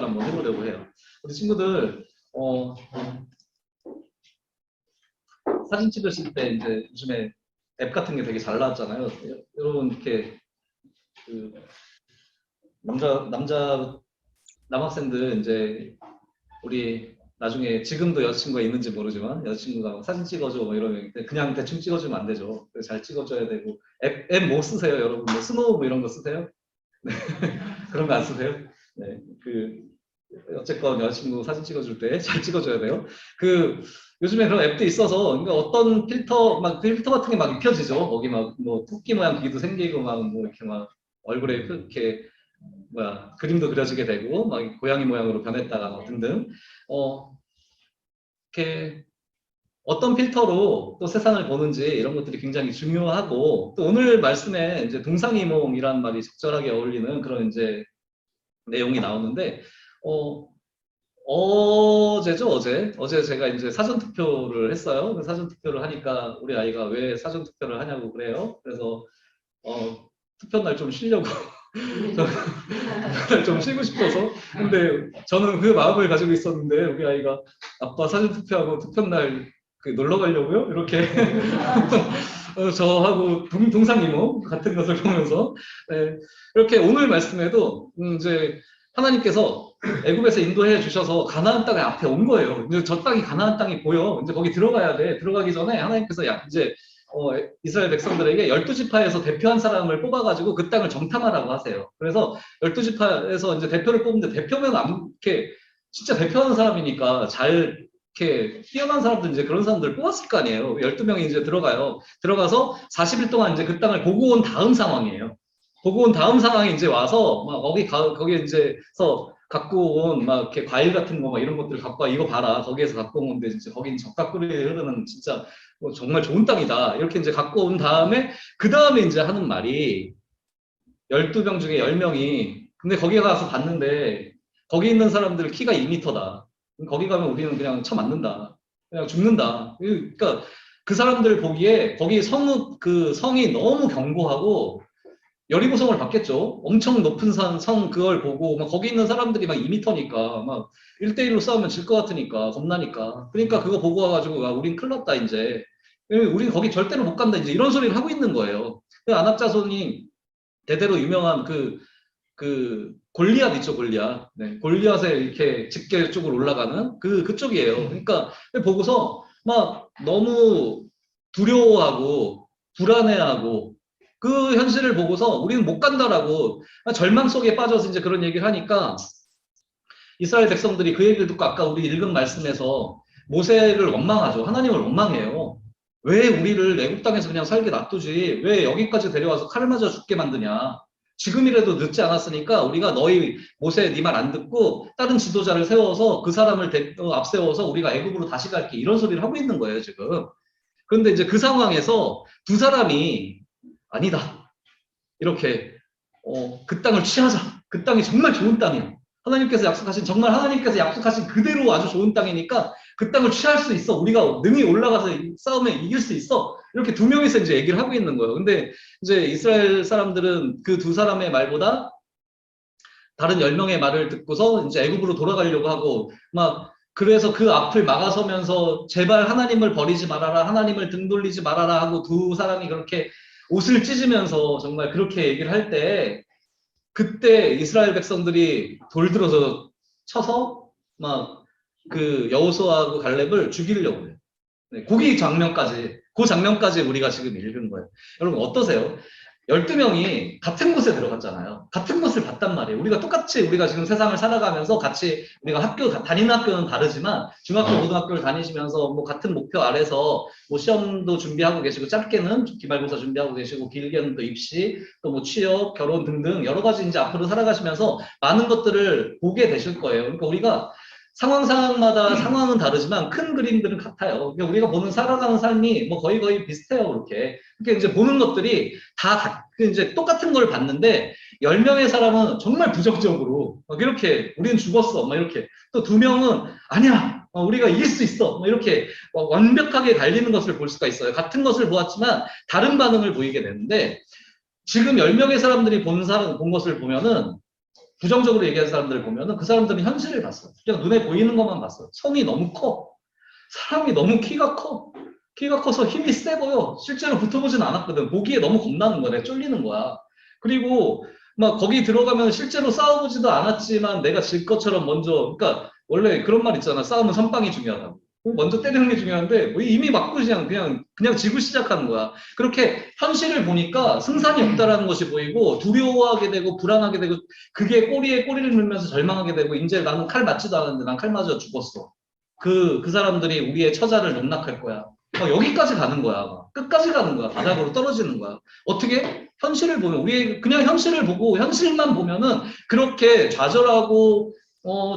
한번 해보려고 해요. 우리 친구들 사진 찍으실 때 이제 요즘에 앱 같은 게 되게 잘 나왔잖아요. 여러분 이렇게 그 남학생들 이제 우리 나중에 지금도 여자친구가 있는지 모르지만 여자친구가 사진 찍어줘 뭐 이러면 그냥 대충 찍어주면 안 되죠. 잘 찍어줘야 되고 앱 뭐 쓰세요, 여러분? 뭐 스노우 뭐 이런 거 쓰세요? 네. 그런 거 안 쓰세요? 네. 어쨌건 여자친구 사진 찍어줄 때 잘 찍어줘야 돼요. 요즘에 그런 앱도 있어서, 그러니까 어떤 필터 같은 게 막 입혀지죠. 거기 막, 뭐, 토끼 모양 귀도 생기고, 뭐, 이렇게 막, 얼굴에 이렇게, 그림도 그려지게 되고, 막, 고양이 모양으로 변했다가, 막 등등. 이렇게, 어떤 필터로 또 세상을 보는지 이런 것들이 굉장히 중요하고, 또 오늘 말씀에 이제 동상이몽이란 말이 적절하게 어울리는 그런 이제 내용이 나오는데, 어제죠, 어제 제가 이제 사전투표를 했어요. 사전투표를 하니까 우리 아이가 왜 사전투표를 하냐고 그래요. 그래서, 투표날 좀 쉬려고. 좀 쉬고 싶어서. 근데 저는 그 마음을 가지고 있었는데, 우리 아이가 아빠 사전투표하고 투표날 놀러 가려고요? 이렇게. 저하고 동상이몽 같은 것을 보면서. 네, 이렇게 오늘 말씀에도, 이제 하나님께서 애굽에서 인도해 주셔서 가나안 땅에 앞에 온 거예요. 이제 저 땅이 가나안 땅이 보여. 이제 거기 들어가야 돼. 들어가기 전에 하나님께서 이제 이스라엘 백성들에게 12지파에서 대표한 사람을 뽑아가지고 그 땅을 정탐하라고 하세요. 그래서 12지파에서 이제 대표를 뽑는데 대표면 이렇게 진짜 대표하는 사람이니까 잘 이렇게 뛰어난 사람들 이제 그런 사람들 뽑았을 거 아니에요. 12명이 이제 들어가요. 들어가서 40일 동안 이제 그 땅을 보고 온 다음 상황이에요. 보고 온 다음 상황에 이제 와서 막 거기 이제서 갖고 온 막 이렇게 과일 같은 거 막 이런 것들 갖고 와 이거 봐라 거기에서 갖고 온 건데 진짜 거긴 적과 꿀이 흐르는 진짜 정말 좋은 땅이다 이렇게 이제 갖고 온 다음에 그 다음에 이제 하는 말이 12명 중에 10명이 근데 거기에 가서 봤는데 거기 있는 사람들 키가 2m다 거기 가면 우리는 그냥 쳐맞는다 그냥 죽는다 그러니까 그 사람들 보기에 거기 성이 너무 견고하고 여리고성을 받겠죠. 엄청 높은 성 그걸 보고 막 거기 있는 사람들이 막 2m니까 막 1대1로 싸우면 질 것 같으니까 겁나니까. 그러니까 그거 보고 와가지고 우린 큰일 났다 이제. 우린 거기 절대로 못 간다 이제 이런 소리를 하고 있는 거예요. 아낙자손이 대대로 유명한 골리앗 있죠, 골리앗. 네, 골리앗에 이렇게 집게 쪽으로 올라가는 그쪽이에요. 그러니까 보고서 막 너무 두려워하고 불안해하고 그 현실을 보고서 우리는 못 간다라고 절망 속에 빠져서 이제 그런 얘기를 하니까 이스라엘 백성들이 그 얘기를 듣고 아까 우리 읽은 말씀에서 모세를 원망하죠. 하나님을 원망해요. 왜 우리를 애국 땅에서 그냥 살게 놔두지? 왜 여기까지 데려와서 칼 맞아 죽게 만드냐? 지금이라도 늦지 않았으니까 우리가 너희 모세 네 말 안 듣고 다른 지도자를 세워서 그 사람을 앞세워서 우리가 애국으로 다시 갈게 이런 소리를 하고 있는 거예요 지금. 그런데 이제 그 상황에서 두 사람이 아니다. 이렇게 그 땅을 취하자. 그 땅이 정말 좋은 땅이야. 정말 하나님께서 약속하신 그대로 아주 좋은 땅이니까 그 땅을 취할 수 있어. 우리가 능히 올라가서 싸우면 이길 수 있어. 이렇게 두 명이서 이제 얘기를 하고 있는 거예요. 근데 이제 이스라엘 사람들은 그 두 사람의 말보다 다른 10명의 말을 듣고서 이제 애굽으로 돌아가려고 하고 그래서 그 앞을 막아서면서 제발 하나님을 버리지 말아라. 하나님을 등 돌리지 말아라 하고 두 사람이 그렇게 옷을 찢으면서 정말 그렇게 얘기를 할 때 그때 이스라엘 백성들이 돌 들어서 쳐서 여호수아하고 갈렙을 죽이려고 해요. 네, 그 장면까지 우리가 지금 읽은 거예요. 여러분 어떠세요? 12명이 같은 곳에 들어갔잖아요. 같은 곳을 봤단 말이에요. 우리가 지금 세상을 살아가면서 같이 우리가 다니는 학교는 다르지만 중학교, 고등학교를 다니시면서 같은 목표 아래서 시험도 준비하고 계시고 짧게는 기말고사 준비하고 계시고 길게는 또 입시, 또 취업, 결혼 등등 여러 가지 이제 앞으로 살아가시면서 많은 것들을 보게 되실 거예요. 그러니까 우리가 상황마다 상황은 다르지만 큰 그림들은 같아요. 그러니까 우리가 살아가는 삶이 거의 비슷해요. 그렇게 이제 보는 것들이 다 이제 똑같은 걸 봤는데 10명의 사람은 정말 부정적으로 이렇게 우리는 죽었어. 이렇게 또 2명은 아니야. 우리가 이길 수 있어. 이렇게 완벽하게 갈리는 것을 볼 수가 있어요. 같은 것을 보았지만 다른 반응을 보이게 되는데 지금 10명의 사람들이 본 것을 보면은 부정적으로 얘기하는 사람들을 보면은 그 사람들은 현실을 봤어. 그냥 눈에 보이는 것만 봤어. 성이 너무 커. 사람이 너무 키가 커. 키가 커서 힘이 세 보여. 실제로 붙어보진 않았거든. 보기에 너무 겁나는 거야. 내가 쫄리는 거야. 그리고 막 거기 들어가면 실제로 싸워보지도 않았지만 내가 질 것처럼 먼저, 그러니까 원래 그런 말 있잖아. 싸움은 선빵이 중요하다고. 먼저 때리는 게 중요한데 뭐 이미 맞고 그냥 지고 시작하는 거야. 그렇게 현실을 보니까 승산이 없다라는 것이 보이고 두려워하게 되고 불안하게 되고 그게 꼬리에 꼬리를 물면서 절망하게 되고 이제 나는 칼 맞지도 않았는데 난 칼 맞아 죽었어. 그 사람들이 우리의 처자를 농락할 거야. 여기까지 가는 거야. 끝까지 가는 거야. 바닥으로 떨어지는 거야. 어떻게? 현실을 보면, 우리 그냥 현실을 보고, 현실만 보면은 그렇게 좌절하고,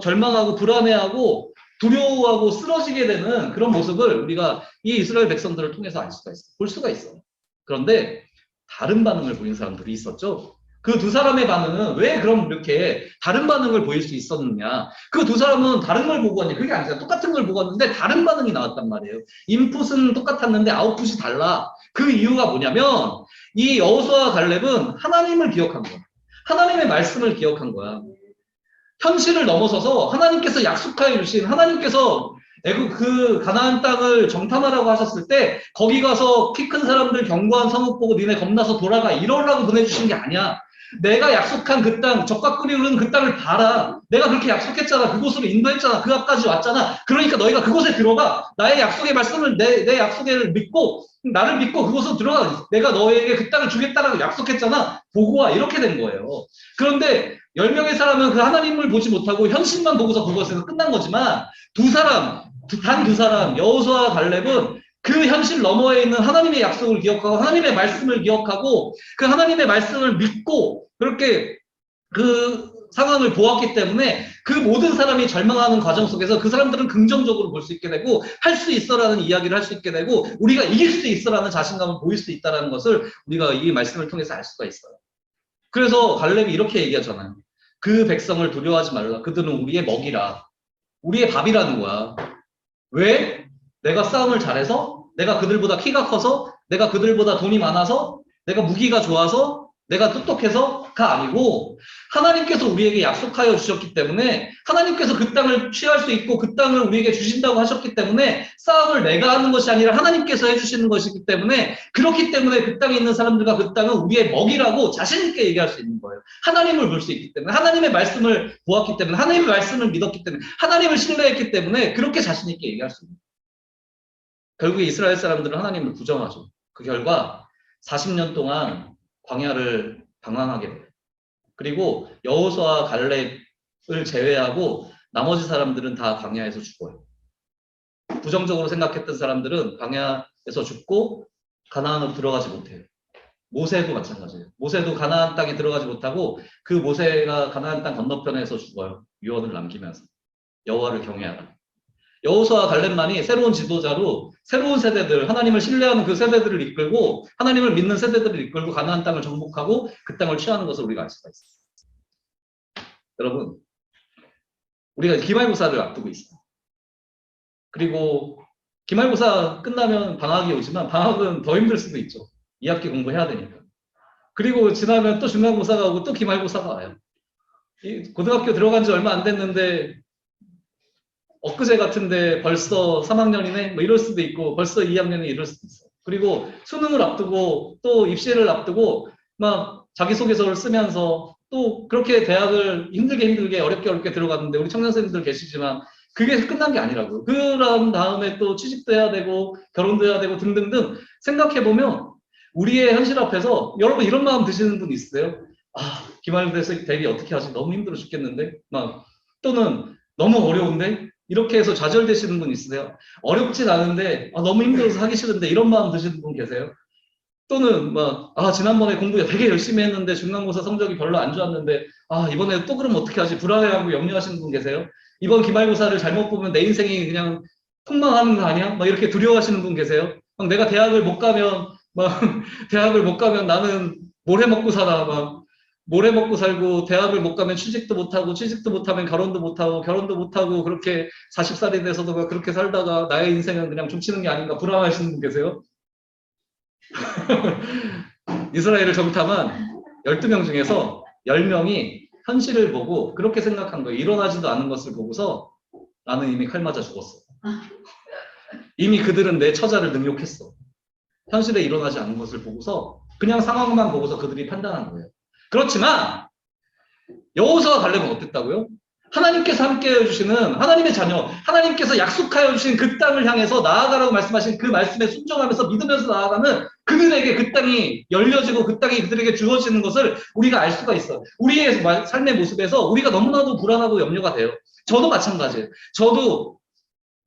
절망하고, 불안해하고, 두려워하고, 쓰러지게 되는 그런 모습을 우리가 이 이스라엘 백성들을 통해서 알 수가 있어. 볼 수가 있어. 그런데 다른 반응을 보인 사람들이 있었죠. 그 두 사람의 반응은 왜 그럼 이렇게 다른 반응을 보일 수 있었느냐. 그 두 사람은 다른 걸 보고 왔냐. 그게 아니라 똑같은 걸 보고 왔는데 다른 반응이 나왔단 말이에요. 인풋은 똑같았는데 아웃풋이 달라. 그 이유가 뭐냐면 이 여호수아와 갈렙은 하나님을 기억한 거야. 하나님의 말씀을 기억한 거야. 현실을 넘어서서 하나님께서 약속하여 주신 하나님께서 그 가나안 땅을 정탐하라고 하셨을 때 거기 가서 키 큰 사람들 견고한 성읍 보고 니네 겁나서 돌아가 이러려고 보내주신 게 아니야. 내가 약속한 그 땅, 적과 꿀이 흐르는 그 땅을 봐라. 내가 그렇게 약속했잖아. 그곳으로 인도했잖아. 그 앞까지 왔잖아. 그러니까 너희가 그곳에 들어가. 나의 약속의 말씀을 내 약속을 믿고 나를 믿고 그곳으로 들어가. 내가 너에게 그 땅을 주겠다라고 약속했잖아. 보고 와. 이렇게 된 거예요. 그런데 10명의 사람은 그 하나님을 보지 못하고 현실만 보고서 그것에서 끝난 거지만 단 두 사람, 여호수아와 갈렙은 그 현실 너머에 있는 하나님의 약속을 기억하고 하나님의 말씀을 기억하고 그 하나님의 말씀을 믿고 그렇게 그 상황을 보았기 때문에 그 모든 사람이 절망하는 과정 속에서 그 사람들은 긍정적으로 볼 수 있게 되고 할 수 있어라는 이야기를 할 수 있게 되고 우리가 이길 수 있어라는 자신감을 보일 수 있다는 것을 우리가 이 말씀을 통해서 알 수가 있어요. 그래서 갈렙이 이렇게 얘기하잖아요. 그 백성을 두려워하지 말라. 그들은 우리의 먹이라. 우리의 밥이라는 거야. 왜? 내가 싸움을 잘해서? 내가 그들보다 키가 커서? 내가 그들보다 돈이 많아서? 내가 무기가 좋아서? 내가 똑똑해서?가 아니고 하나님께서 우리에게 약속하여 주셨기 때문에 하나님께서 그 땅을 취할 수 있고 그 땅을 우리에게 주신다고 하셨기 때문에 싸움을 내가 하는 것이 아니라 하나님께서 해주시는 것이기 때문에 그렇기 때문에 그 땅에 있는 사람들과 그 땅은 우리의 먹이라고 자신 있게 얘기할 수 있는 거예요. 하나님을 볼 수 있기 때문에 하나님의 말씀을 보았기 때문에 하나님의 말씀을 믿었기 때문에 하나님을 신뢰했기 때문에 그렇게 자신 있게 얘기할 수 있는 거예요. 결국에 이스라엘 사람들은 하나님을 부정하죠. 그 결과 40년 동안 광야를 방황하게 돼요. 그리고 여호수아와 갈렙을 제외하고 나머지 사람들은 다 광야에서 죽어요. 부정적으로 생각했던 사람들은 광야에서 죽고 가나안으로 들어가지 못해요. 모세도 마찬가지예요. 모세도 가나안 땅에 들어가지 못하고 그 모세가 가나안 땅 건너편에서 죽어요. 유언을 남기면서 여호와를 경외하라. 여호수아와 갈렙만이 새로운 지도자로 새로운 세대들, 하나님을 신뢰하는 그 세대들을 이끌고 하나님을 믿는 세대들을 이끌고 가나안 땅을 정복하고 그 땅을 취하는 것을 우리가 알 수가 있어요. 여러분, 우리가 기말고사를 앞두고 있어요. 그리고 기말고사 끝나면 방학이 오지만 방학은 더 힘들 수도 있죠. 2학기 공부해야 되니까. 그리고 지나면 또 중간고사가 오고 또 기말고사가 와요. 고등학교 들어간 지 얼마 안 됐는데 엊그제 같은데 벌써 3학년이네? 뭐 이럴 수도 있고 벌써 2학년이 이럴 수도 있어요. 그리고 수능을 앞두고 또 입시를 앞두고 막 자기소개서를 쓰면서 또 그렇게 대학을 힘들게 어렵게 들어갔는데 우리 청년생들 계시지만 그게 끝난 게 아니라고요. 그런 다음에 또 취직도 해야 되고 결혼도 해야 되고 등등등 생각해보면 우리의 현실 앞에서 여러분 이런 마음 드시는 분 있으세요? 아, 기말고사 대비 어떻게 하지? 너무 힘들어 죽겠는데? 막 또는 너무 어려운데? 이렇게 해서 좌절되시는 분 있으세요? 어렵진 않은데 너무 힘들어서 하기 싫은데 이런 마음 드시는 분 계세요? 또는 지난번에 공부 되게 열심히 했는데 중간고사 성적이 별로 안 좋았는데 이번에 또 그러면 어떻게 하지? 불안해하고 염려하시는 분 계세요? 이번 기말고사를 잘못 보면 내 인생이 그냥 폭망하는 거 아니야? 막 이렇게 두려워하시는 분 계세요? 내가 대학을 못 가면 대학을 못 가면 나는 뭘 해먹고 살아? 뭘 해먹고 살고 대학을 못 가면 취직도 못하고 취직도 못하면 결혼도 못하고 그렇게 40살이 돼서도 그렇게 살다가 나의 인생은 그냥 좀 치는 게 아닌가 불안하시는 분 계세요? 이스라엘을 정탐한 12명 중에서 10명이 현실을 보고 그렇게 생각한 거예요. 일어나지도 않은 것을 보고서 나는 이미 칼 맞아 죽었어. 이미 그들은 내 처자를 능욕했어. 현실에 일어나지 않은 것을 보고서 그냥 상황만 보고서 그들이 판단한 거예요. 그렇지만 여호수아와 갈렙은 어땠다고요? 하나님께서 함께해 주시는 하나님의 자녀, 하나님께서 약속하여 주신 그 땅을 향해서 나아가라고 말씀하신 그 말씀에 순종하면서 믿으면서 나아가는 그들에게 그 땅이 열려지고 그 땅이 그들에게 주어지는 것을 우리가 알 수가 있어요. 우리의 삶의 모습에서 우리가 너무나도 불안하고 염려가 돼요. 저도 마찬가지예요. 저도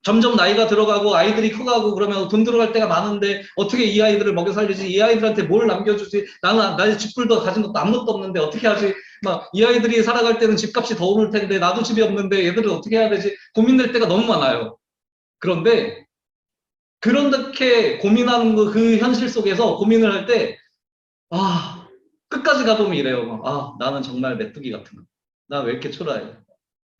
점점 나이가 들어가고 아이들이 커가고 그러면 돈 들어갈 때가 많은데 어떻게 이 아이들을 먹여 살리지? 이 아이들한테 뭘 남겨주지? 나의 집불도 가진 것도 아무것도 없는데 어떻게 하지? 막 이 아이들이 살아갈 때는 집값이 더 오를 텐데 나도 집이 없는데 얘들은 어떻게 해야 되지? 고민될 때가 너무 많아요. 그런데 그렇게 고민하는 그 현실 속에서 고민을 할 때 끝까지 가보면 이래요. 나는 정말 메뚜기 같은 거. 나 왜 이렇게 초라해?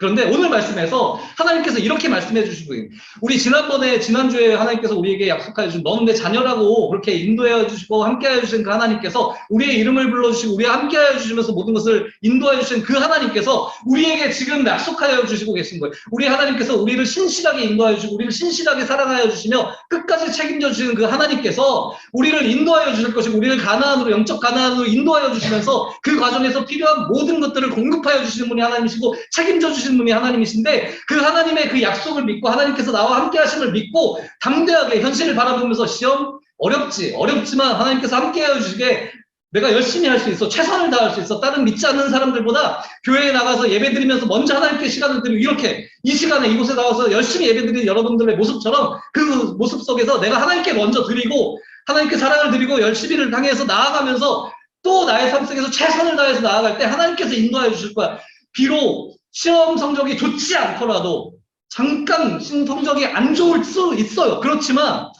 그런데 오늘 말씀에서 하나님께서 이렇게 말씀해 주시고, 우리 지난주에 하나님께서 우리에게 약속하여 주신 너는 내 자녀라고 그렇게 인도해 주시고 함께하여 주신 그 하나님께서 우리의 이름을 불러주시고 우리와 함께하여 주시면서 모든 것을 인도하여 주신 그 하나님께서 우리에게 지금 약속하여 주시고 계신 거예요. 우리 하나님께서 우리를 신실하게 인도하여 주시고 우리를 신실하게 사랑하여 주시며 끝까지 책임져 주시는 그 하나님께서 우리를 인도하여 주실 것이고 우리를 가나안으로 영적 가나안으로 인도하여 주시면서 그 과정에서 필요한 모든 것들을 공급하여 주시는 분이 하나님이시고 책임져 주시는 분이 하나님이신데 그 하나님의 그 약속을 믿고 하나님께서 나와 함께 하심을 믿고 담대하게 현실을 바라보면서 시험 어렵지만 하나님께서 함께 해주시게 내가 열심히 할 수 있어 최선을 다할 수 있어 다른 믿지 않는 사람들보다 교회에 나가서 예배드리면서 먼저 하나님께 시간을 드리고 이렇게 이 시간에 이곳에 나와서 열심히 예배드리는 여러분들의 모습처럼 그 모습 속에서 내가 하나님께 먼저 드리고 하나님께 사랑을 드리고 열심히를 당해서 나아가면서 또 나의 삶 속에서 최선을 다해서 나아갈 때 하나님께서 인도해 주실 거야. 비록 시험 성적이 좋지 않더라도 잠깐 성적이 안 좋을 수 있어요. 그렇지만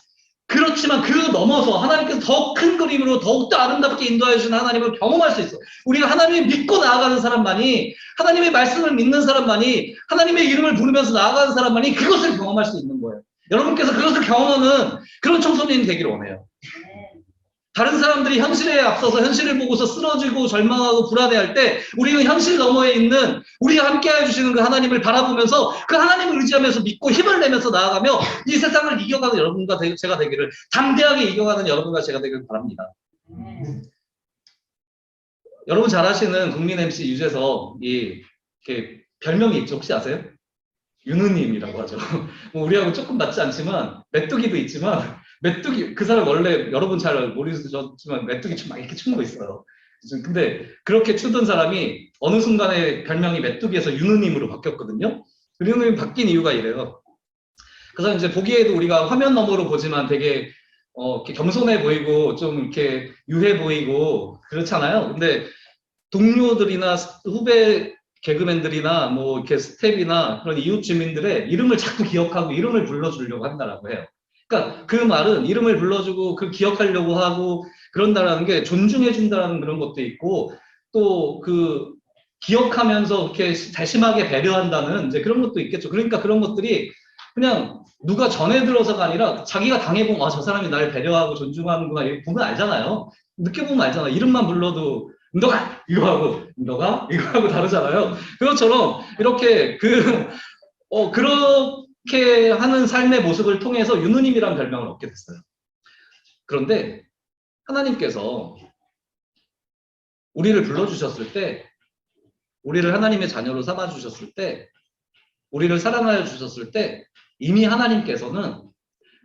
그 넘어서 하나님께서 더 큰 그림으로 더욱더 아름답게 인도해 주시는 하나님을 경험할 수 있어요. 우리가 하나님을 믿고 나아가는 사람만이 하나님의 말씀을 믿는 사람만이 하나님의 이름을 부르면서 나아가는 사람만이 그것을 경험할 수 있는 거예요. 여러분께서 그것을 경험하는 그런 청소년이 되기를 원해요. 다른 사람들이 현실에 앞서서 현실을 보고서 쓰러지고 절망하고 불안해할 때 우리는 현실 너머에 있는 우리가 함께해 주시는 그 하나님을 바라보면서 그 하나님을 의지하면서 믿고 힘을 내면서 나아가며 이 세상을 이겨가는 여러분과 제가 되기를 담대하게 이겨가는 여러분과 제가 되기를 바랍니다. 여러분 잘 아시는 국민 MC 유재석 이렇게 별명이 있죠. 혹시 아세요? 윤우님이라고 하죠. 뭐 우리하고 조금 맞지 않지만 메뚜기도 있지만 메뚜기 그 사람 원래 여러분 잘 모르셨지만 메뚜기 춤 막 이렇게 추는 거 있어요. 근데 그렇게 추던 사람이 어느 순간에 별명이 메뚜기에서 윤우님으로 바뀌었거든요. 윤우님 바뀐 이유가 이래요. 그래서 이제 보기에도 우리가 화면 너머로 보지만 되게 이렇게 겸손해 보이고 좀 이렇게 유해 보이고 그렇잖아요. 근데 동료들이나 후배 개그맨들이나 뭐 이렇게 스텝이나 그런 이웃 주민들의 이름을 자꾸 기억하고 이름을 불러주려고 한다라고 해요. 그러니까 그 말은 이름을 불러주고 그 기억하려고 하고 그런다라는 게 존중해준다라는 그런 것도 있고 또 그 기억하면서 이렇게 세심하게 배려한다는 이제 그런 것도 있겠죠. 그러니까 그런 것들이 그냥 누가 전해 들어서가 아니라 자기가 당해보면 저 사람이 나를 배려하고 존중하는구나 이렇게 보면 알잖아요. 느껴보면 알잖아요. 이름만 불러도 너가 이거 하고 너가 이거 하고 다르잖아요. 그것처럼 이렇게 그렇게 하는 삶의 모습을 통해서 윤우님이라는 별명을 얻게 됐어요. 그런데 하나님께서 우리를 불러주셨을 때, 우리를 하나님의 자녀로 삼아주셨을 때, 우리를 사랑하여 주셨을 때 이미 하나님께서는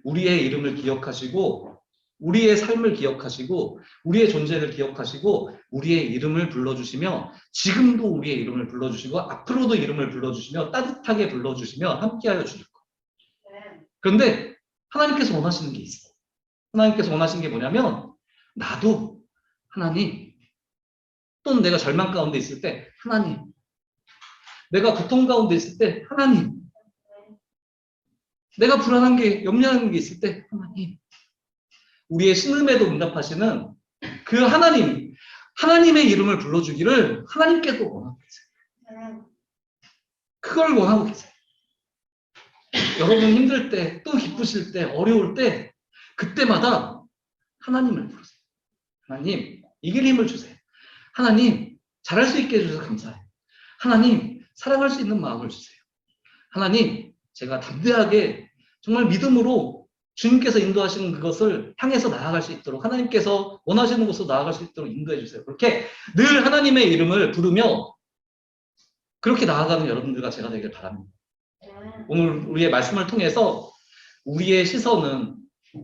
우리의 이름을 기억하시고 우리의 삶을 기억하시고 우리의 존재를 기억하시고 우리의 이름을 불러주시며 지금도 우리의 이름을 불러주시고 앞으로도 이름을 불러주시며 따뜻하게 불러주시며 함께하여 주실 거예요. 그런데 하나님께서 원하시는 게 있어요. 하나님께서 원하시는 게 뭐냐면 나도 하나님 또는 내가 절망 가운데 있을 때 하나님 내가 고통 가운데 있을 때 하나님 내가 불안한 게 염려하는 게 있을 때 하나님 우리의 신음에도 응답하시는 그 하나님의 이름을 불러주기를 하나님께서 원하고 계세요. 그걸 원하고 계세요. 여러분 힘들 때, 또 기쁘실 때, 어려울 때, 그때마다 하나님을 부르세요. 하나님, 이길 힘을 주세요. 하나님, 잘할 수 있게 해주셔서 감사해요. 하나님, 사랑할 수 있는 마음을 주세요. 하나님, 제가 담대하게 정말 믿음으로 주님께서 인도하시는 그것을 향해서 나아갈 수 있도록 하나님께서 원하시는 곳으로 나아갈 수 있도록 인도해 주세요. 그렇게 늘 하나님의 이름을 부르며 그렇게 나아가는 여러분들과 제가 되길 바랍니다. 오늘 우리의 말씀을 통해서 우리의 시선은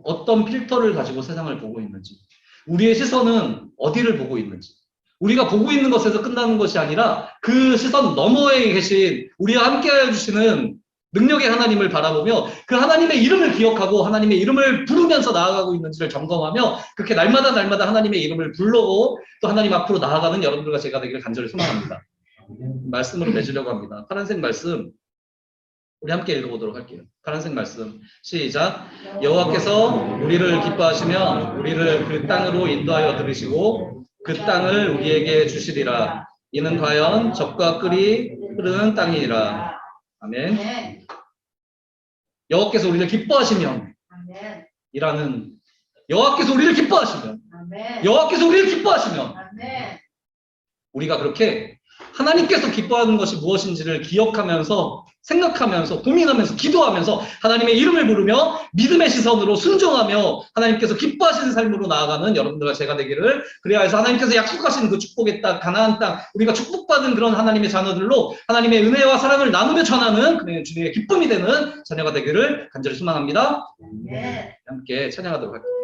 어떤 필터를 가지고 세상을 보고 있는지, 우리의 시선은 어디를 보고 있는지, 우리가 보고 있는 것에서 끝나는 것이 아니라 그 시선 너머에 계신 우리와 함께하여 주시는 능력의 하나님을 바라보며 그 하나님의 이름을 기억하고 하나님의 이름을 부르면서 나아가고 있는지를 점검하며 그렇게 날마다 하나님의 이름을 부르고 또 하나님 앞으로 나아가는 여러분들과 제가 되기를 간절히 소망합니다. 말씀으로 맺으려고 합니다. 파란색 말씀 우리 함께 읽어보도록 할게요. 파란색 말씀 시작. 여호와께서 우리를 기뻐하시며 우리를 그 땅으로 인도하여 들으시고 그 땅을 우리에게 주시리라. 이는 과연 젖과 꿀이 흐르는 땅이니라. 아멘. 여호와께서 우리를 기뻐하시면 이라는 여호와께서 우리를 기뻐하시면 여호와께서 우리를 기뻐하시면 우리가 그렇게 하나님께서 기뻐하는 것이 무엇인지를 기억하면서 생각하면서 고민하면서 기도하면서 하나님의 이름을 부르며 믿음의 시선으로 순종하며 하나님께서 기뻐하시는 삶으로 나아가는 여러분들과 제가 되기를 그래야 해서 하나님께서 약속하신 그 축복의 땅 가나안 땅 우리가 축복받은 그런 하나님의 자녀들로 하나님의 은혜와 사랑을 나누며 전하는 그의 주님의 기쁨이 되는 자녀가 되기를 간절히 소망합니다. 함께 찬양하도록 할게요.